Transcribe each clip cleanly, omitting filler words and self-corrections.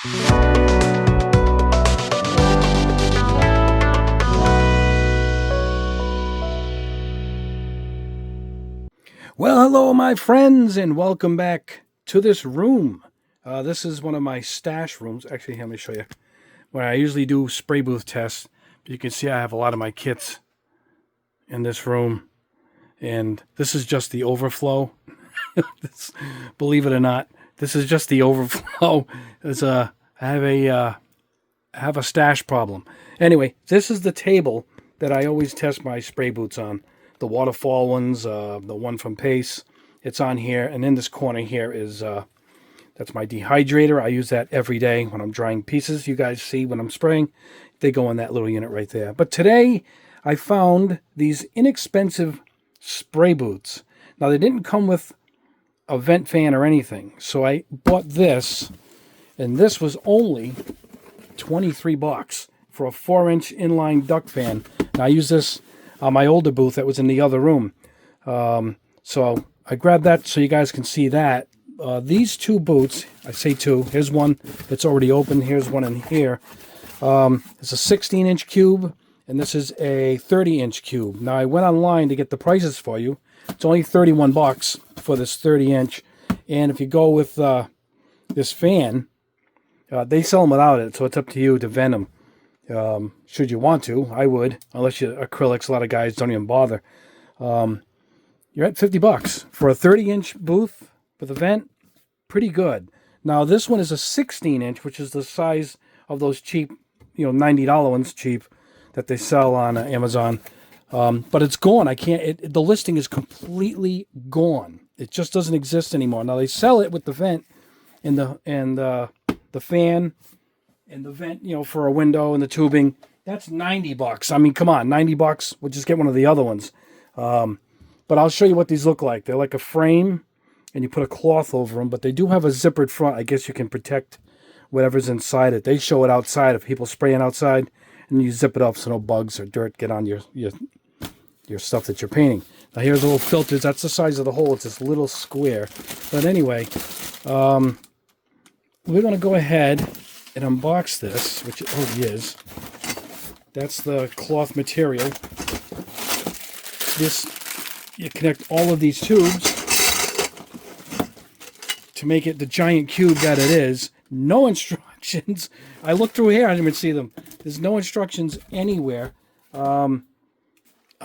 Well, hello, my friends, and welcome back to this room. This is one of my stash rooms. Actually, let me show you. Where I usually do spray booth tests. You can see I have a lot of my kits in this room. And this is just the overflow. Believe it or not, this is just the overflow. I have a stash problem. Anyway, this is the table that I always test my spray boots on. The waterfall ones, the one from Pace, it's on here. And in this corner here is, that's my dehydrator. I use that every day when I'm drying pieces. You guys see when I'm spraying, they go in that little unit right there. But today I found these inexpensive spray boots. Now they didn't come with a vent fan or anything. So I bought this, and this was only 23 bucks for a 4-inch inline duct fan. Now I use this on my older booth that was in the other room. So I grabbed that so you guys can see that. These two boots, I say two, here's one that's already open, here's one in here. It's a 16-inch cube, and this is a 30-inch cube. Now I went online to get the prices for you. It's only 31 bucks for this 30-inch. And if you go with this fan, they sell them without it, so it's up to you to vent them. Should you want to, I would, unless you're acrylics. A lot of guys don't even bother. You're at 50 bucks for a 30-inch booth with a vent. Pretty good. Now this one is a 16-inch, which is the size of those cheap, $90 ones, cheap, that they sell on Amazon. But it's gone. I can't. The listing is completely gone. It just doesn't exist anymore. Now they sell it with the vent and the fan. And the vent, for a window and the tubing, that's 90 bucks. I mean, come on, 90 bucks. We'll just get one of the other ones. But I'll show you what these look like. They're like a frame, and you put a cloth over them. But they do have a zippered front. I guess you can protect whatever's inside it. They show it outside if people spraying outside, and you zip it up so no bugs or dirt get on your stuff that you're painting. Now here's the little filters. That's the size of the hole. It's this little square. But anyway, we're going to go ahead and unbox this, which it already is. That's the cloth material. This, you connect all of these tubes to make it the giant cube that it is. No instructions. I looked through here, I didn't even see them. There's no instructions anywhere. I'm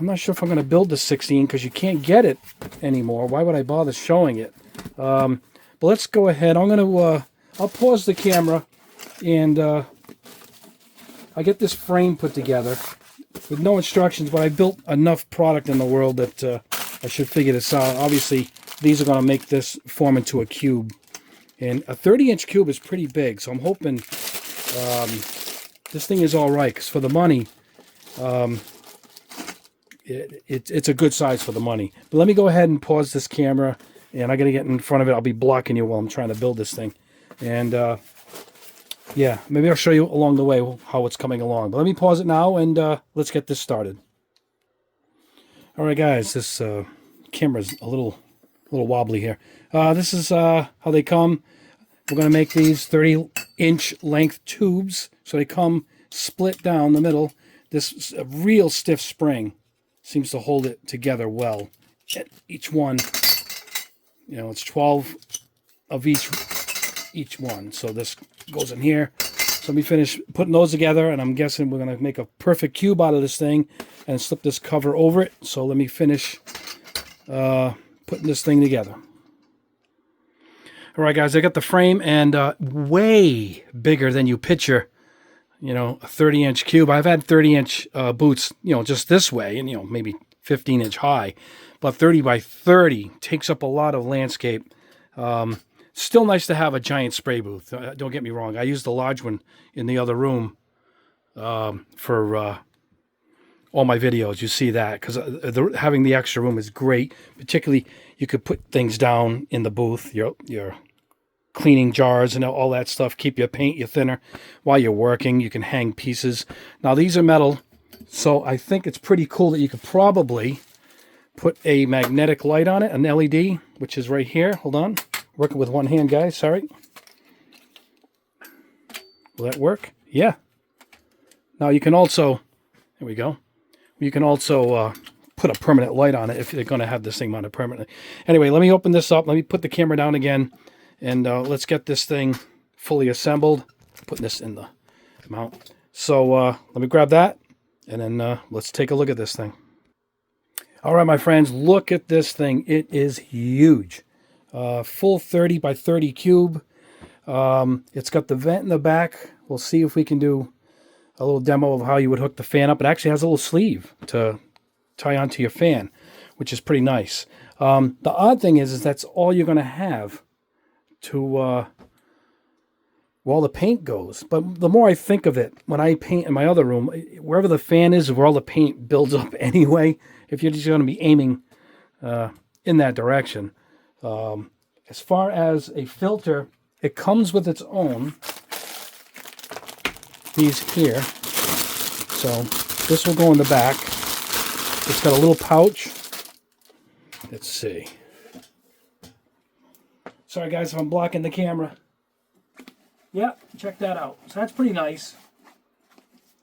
not sure if I'm going to build the 16 because you can't get it anymore. Why would I bother showing it? But let's go ahead. I'll pause the camera. And I get this frame put together with no instructions, but I built enough product in the world that I should figure this out. Obviously, these are going to make this form into a cube. And a 30-inch cube is pretty big, so I'm hoping this thing is all right. Because for the money, it's a good size for the money. But let me go ahead and pause this camera, and I got to get in front of it. I'll be blocking you while I'm trying to build this thing. And yeah, maybe I'll show you along the way how it's coming along. But let me pause it now, and let's get this started. All right, guys, this camera's a little wobbly here. This is how they come. We're going to make these 30-inch length tubes, so they come split down the middle. This real stiff spring seems to hold it together well. Each one, it's 12 of each one. So this goes in here. So let me finish putting those together, and I'm guessing we're going to make a perfect cube out of this thing and slip this cover over it. So let me finish putting this thing together. All right, guys, I got the frame, and way bigger than you picture, a 30-inch cube. I've had 30-inch boots, just this way, and, maybe 15-inch high. But 30 by 30 takes up a lot of landscape. Still nice to have a giant spray booth. Don't get me wrong. I used the large one in the other room for all my videos. You see that because having the extra room is great. Particularly, you could put things down in the booth, your cleaning jars and all that stuff. Keep your paint, your thinner while you're working. You can hang pieces. Now these are metal, so I think it's pretty cool that you could probably put a magnetic light on it, an LED, which is right here. Hold on. Working with one hand, guys. Sorry. Will that work? Yeah. Now you can also, there we go. You can also put a permanent light on it if you're going to have this thing mounted permanently. Anyway, let me open this up. Let me put the camera down again, and let's get this thing fully assembled. Putting this in the mount. So let me grab that, and then let's take a look at this thing. All right, my friends, look at this thing. It is huge. Full 30 by 30 cube. It's got the vent in the back. We'll see if we can do a little demo of how you would hook the fan up. It actually has a little sleeve to tie onto your fan, which is pretty nice. The odd thing is that's all you're going to have to where all the paint goes. But the more I think of it, when I paint in my other room, wherever the fan is, where all the paint builds up anyway, if you're just going to be aiming in that direction. As far as a filter, it comes with its own. These here. So this will go in the back. It's got a little pouch. Let's see. Sorry guys if I'm blocking the camera. Yeah, check that out. So that's pretty nice.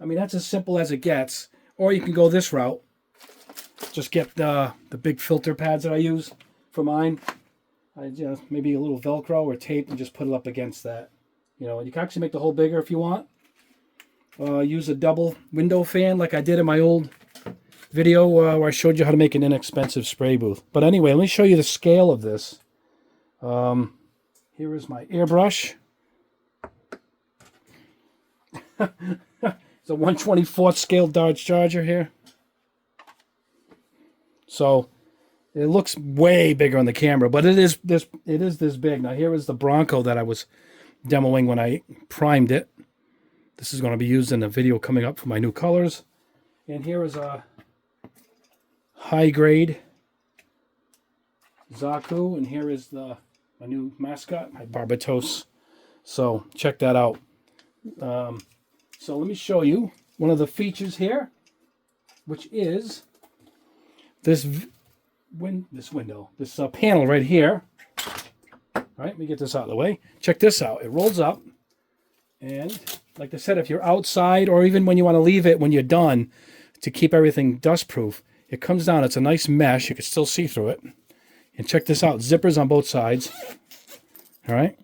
I mean, that's as simple as it gets. Or you can go this route. Just get the big filter pads that I use for mine. Maybe a little Velcro or tape and just put it up against that. You know, you can actually make the hole bigger if you want. Use a double window fan like I did in my old video where I showed you how to make an inexpensive spray booth. But anyway, let me show you the scale of this. Here is my airbrush. It's a 1/24 scale Dodge Charger here. So it looks way bigger on the camera, but it is this big. Now here is the Bronco that I was demoing when I primed it. This is going to be used in a video coming up for my new colors. And here is a high grade Zaku, and here is my new mascot, my Barbatos. So check that out. So let me show you one of the features here, which is this panel right here. All right, let me get this out of the way. Check this out. It rolls up, and like I said, if you're outside or even when you want to leave it when you're done to keep everything dust proof, it comes down. It's a nice mesh. You can still see through it. And check this out. Zippers on both sides. All right.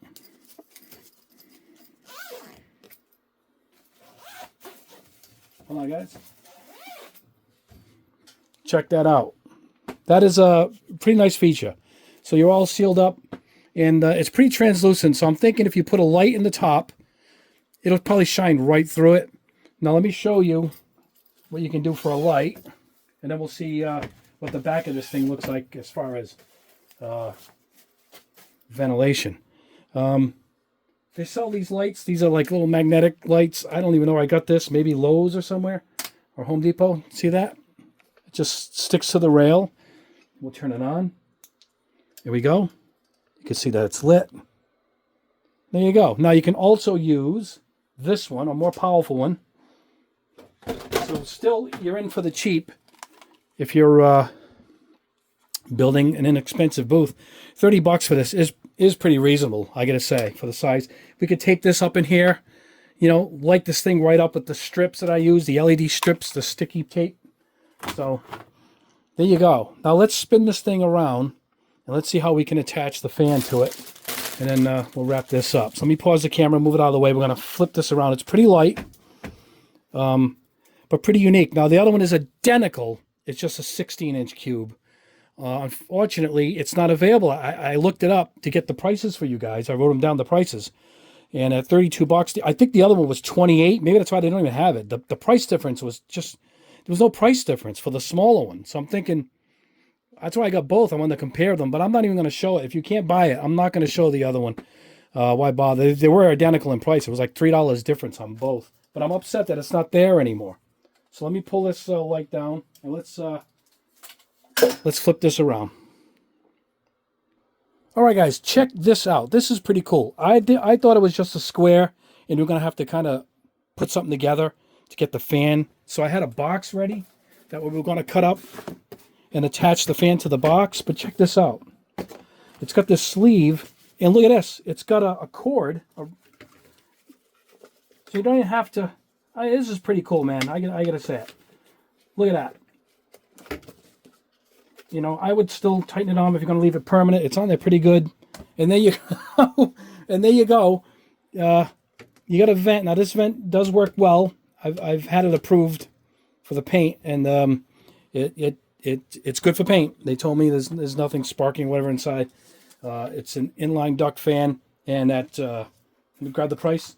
Hold on, guys. Check that out. That is a pretty nice feature. So you're all sealed up, and it's pretty translucent. So I'm thinking if you put a light in the top, it'll probably shine right through it. Now let me show you what you can do for a light, and then we'll see what the back of this thing looks like as far as ventilation. They sell these lights. These are like little magnetic lights. I don't even know where I got this. Maybe Lowe's or somewhere, or Home Depot. See that? It just sticks to the rail. We'll turn it on. There we go. You can see that it's lit. There you go. Now you can also use this one, a more powerful one. So still, you're in for the cheap if you're building an inexpensive booth. $30 for this is pretty reasonable, I gotta say, for the size. We could tape this up in here, you know, light this thing right up with the strips that I use, the LED strips, the sticky tape. So there you go. Now let's spin this thing around and let's see how we can attach the fan to it. And then we'll wrap this up. So let me pause the camera, move it out of the way. We're going to flip this around. It's pretty light, but pretty unique. Now the other one is identical. It's just a 16-inch cube. Unfortunately, it's not available. I looked it up to get the prices for you guys. I wrote them down, the prices. And at $32, I think the other one was $28. Maybe that's why they don't even have it. The price difference was just, there was no price difference for the smaller one. So I'm thinking, that's why I got both. I wanted to compare them, but I'm not even going to show it. If you can't buy it, I'm not going to show the other one. Why bother? They were identical in price. It was like $3 difference on both. But I'm upset that it's not there anymore. So let me pull this light down, and let's flip this around. All right, guys, check this out. This is pretty cool. I thought it was just a square, and we're going to have to kind of put something together to get the fan. So I had a box ready that we were going to cut up and attach the fan to the box. But check this out. It's got this sleeve, and look at this. It's got a cord, So you don't even have to. This is pretty cool, man. I gotta say it. Look at that. You know, I would still tighten it on if you're going to leave it permanent. It's on there pretty good. And there you go. And there you go. You got a vent. Now, this vent does work well. I've had it approved for the paint, and it's good for paint. They told me there's nothing sparking, whatever inside. It's an inline duct fan, and at let me grab the price.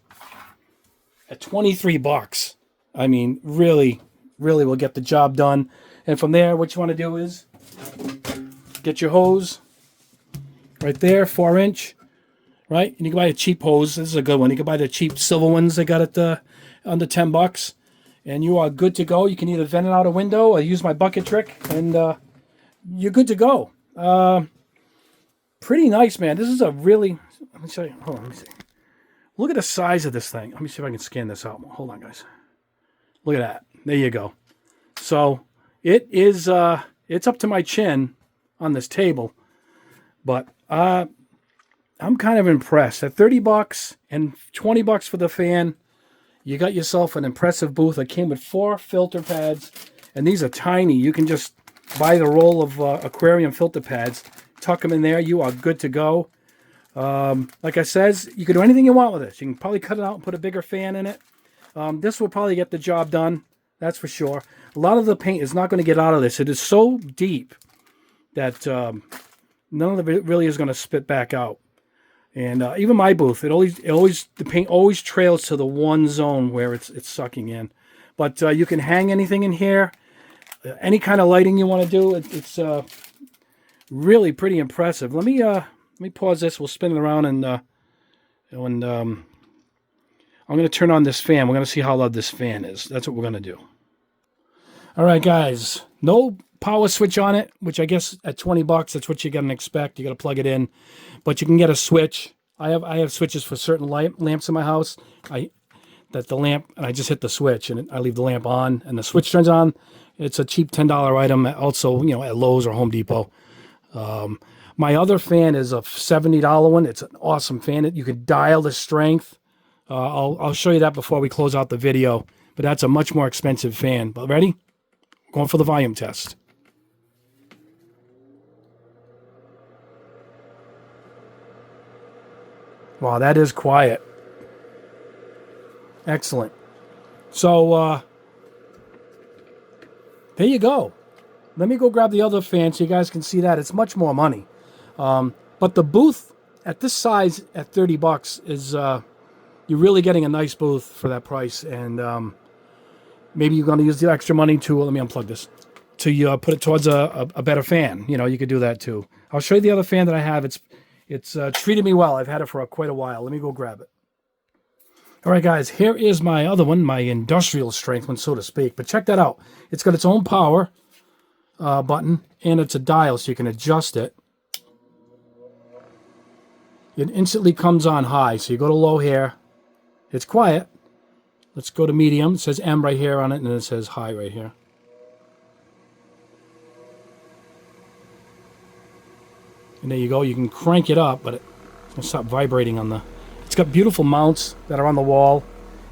At $23. I mean, really will get the job done. And from there, what you want to do is get your hose right there, 4-inch, right? And you can buy a cheap hose. This is a good one. You can buy the cheap silver ones they got at under $10, and you are good to go. You can either vent it out a window or use my bucket trick, and you're good to go. Pretty nice, man. This is a really. Let me show you. Hold on. Let me see. Look at the size of this thing. Let me see if I can scan this out. Hold on, guys. Look at that. There you go. So it is. It's up to my chin on this table, but I'm kind of impressed. At $30 and $20 for the fan, you got yourself an impressive booth. It came with 4 filter pads, and these are tiny. You can just buy the roll of aquarium filter pads, tuck them in there. You are good to go. Like I says, you can do anything you want with this. You can probably cut it out and put a bigger fan in it. This will probably get the job done. That's for sure. A lot of the paint is not going to get out of this. It is so deep that none of it really is going to spit back out. And even my booth, the paint always trails to the one zone where it's sucking in. But you can hang anything in here, any kind of lighting you want to do. It's really pretty impressive. Let me pause this. We'll spin it around, and I'm going to turn on this fan. We're going to see how loud this fan is. That's what we're going to do. All right, guys. No power switch on it, which I guess at $20, that's what you're going to expect. You got to plug it in, but you can get a switch. I have switches for certain lamps in my house. I just hit the switch, and I leave the lamp on, and the switch turns on. It's a cheap $10 item, also at Lowe's or Home Depot. My other fan is a $70 one. It's an awesome fan. You can dial the strength. I'll show you that before we close out the video, but that's a much more expensive fan. But ready? Going for the volume test. Wow, that is quiet. Excellent. So, there you go. Let me go grab the other fan so you guys can see that. It's much more money. But the booth at this size at $30 is, you're really getting a nice booth for that price. And maybe you're going to use the extra money to, let me unplug this, to put it towards a better fan. You could do that too. I'll show you the other fan that I have. It's treated me well. I've had it for quite a while. Let me go grab it. All right, guys, here is my other one, my industrial strength one, so to speak. But check that out. It's got its own power button, and it's a dial, so you can adjust it. It instantly comes on high, so you go to low here. It's quiet. Let's go to medium. It says M right here on it, and then it says high right here. And there you go. You can crank it up, but it's going to stop vibrating on the... It's got beautiful mounts that are on the wall,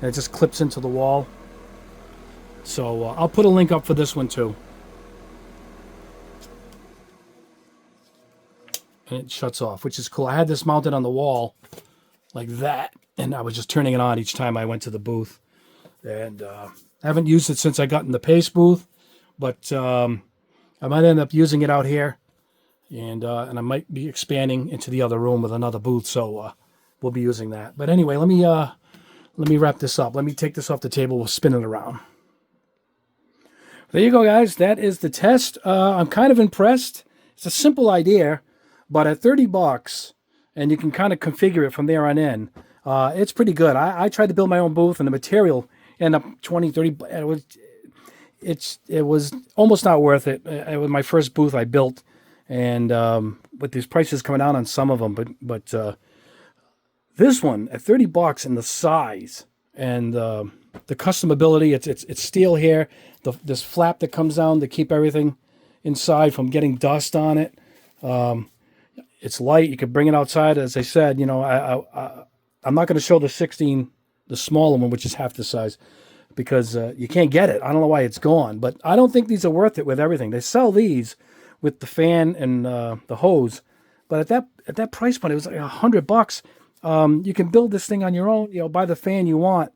and it just clips into the wall. So I'll put a link up for this one too. And it shuts off, which is cool. I had this mounted on the wall like that, and I was just turning it on each time I went to the booth. And I haven't used it since I got in the paste booth, but I might end up using it out here, and I might be expanding into the other room with another booth. So we'll be using that. But anyway, let me wrap this up. Let me take this off the table. We'll spin it around. There you go, guys. That is the test. I'm kind of impressed. It's a simple idea, but at $30, and you can kind of configure it from there on in, it's pretty good. I tried to build my own booth, and the material ended up $20, $30. It was almost not worth it. It was my first booth I built, and with these prices coming down on some of them, but this one at $30 and the size and the customability, it's steel here. This flap that comes down to keep everything inside from getting dust on it. It's light. You could bring it outside. As I said, I'm not going to show the 16 the smaller one, which is half the size, because you can't get it. I don't know why it's gone, but I don't think these are worth it with everything. They sell these with the fan and the hose, but at that price point, it was like $100. You can build this thing on your own. Buy the fan you want,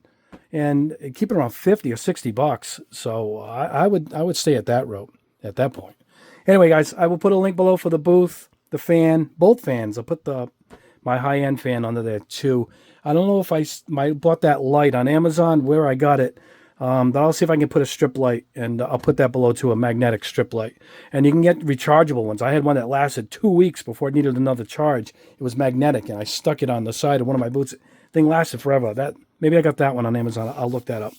and keep it around $50 or $60. So I would stay at that route at that point. Anyway, guys, I will put a link below for the booth, the fan, both fans. I'll put my high-end fan under there too. I don't know if I bought that light on Amazon, where I got it. But I'll see if I can put a strip light, and I'll put that below too, a magnetic strip light. And you can get rechargeable ones. I had one that lasted 2 weeks before it needed another charge. It was magnetic, and I stuck it on the side of one of my boots. Thing lasted forever. Maybe I got that one on Amazon. I'll look that up.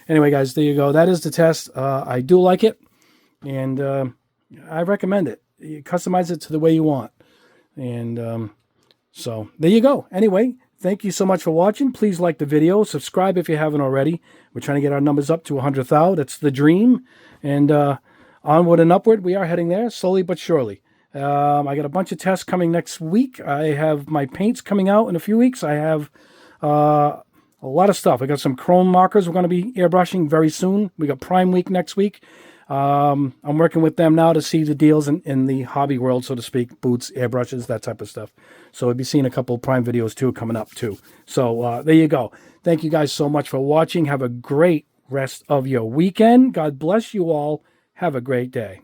Anyway, guys, there you go. That is the test. I do like it, and I recommend it. You customize it to the way you want. And so there you go. Anyway, thank you so much for watching. Please like the video. Subscribe if you haven't already. We're trying to get our numbers up to 100,000. That's the dream. And onward and upward, we are heading there, slowly but surely. I got a bunch of tests coming next week. I have my paints coming out in a few weeks. I have a lot of stuff. I got some chrome markers we're going to be airbrushing very soon. We got Prime Week next week. I'm working with them now to see the deals in the hobby world, so to speak, boots, airbrushes, that type of stuff. So we'll be seeing a couple of Prime videos too coming up too. So there you go. Thank you guys so much for watching. Have a great rest of your weekend. God bless you all. Have a great day.